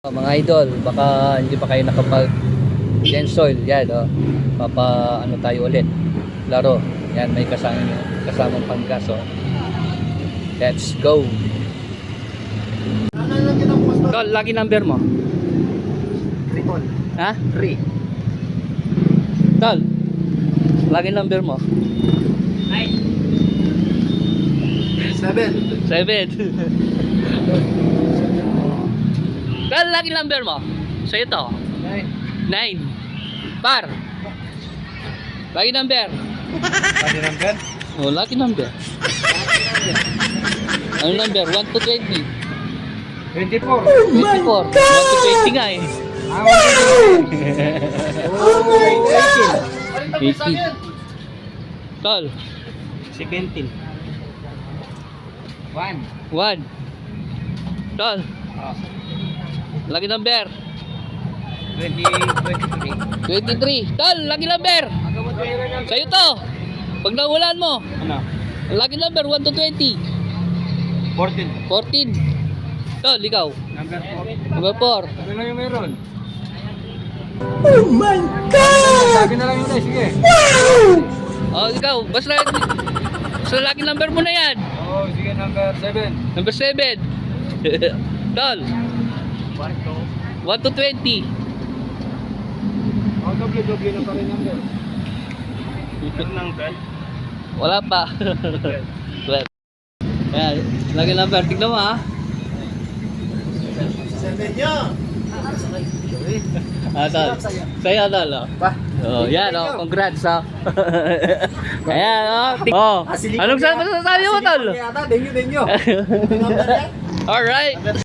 Mga idol, baka hindi pa kayo nakapag soil yan, oh. Papa ano tayo ulit laro yan, may kasamang panggas, oh. Let's go. Tol, lucky number mo? Triple. Ha? 3. Tol, lucky number mo? 7. 7. Tol, lucky number mo? Sa'yo to. 9. 9. Par. Lucky number. Ano number? Oh, lucky number. Ano number? 1 to 20. 24. 24. 1 to 20 nga eh. Oh my God. 18. Tol. 17. 1. 1. Tol. Lucky number. 23. 23. Tol, lucky number. Sa'yo to. Pag nahulaan mo. Ano? Lucky number 1 to 20. 14. 14. Tol, ikaw. Number 4. Number 4. Ano lang yung meron? Oh my God! Sabi na lang yun eh, sige. Oh, ikaw. Basta lucky number mo na yan. Oh, sige, number 7. Number 7. Tol, 1 to 20. Oh, doble na pa rin number. Ito ng 12. Wala pa. 12. Ayan, lucky number. Tignan mo, ha. 7 yun. Tol. Sa'yo, Tol. Oh. Oh, yan, oh. Congrats, ha. Ayan, oh. Oh. Anong masasabi mo, Tol? Denyo. Alright.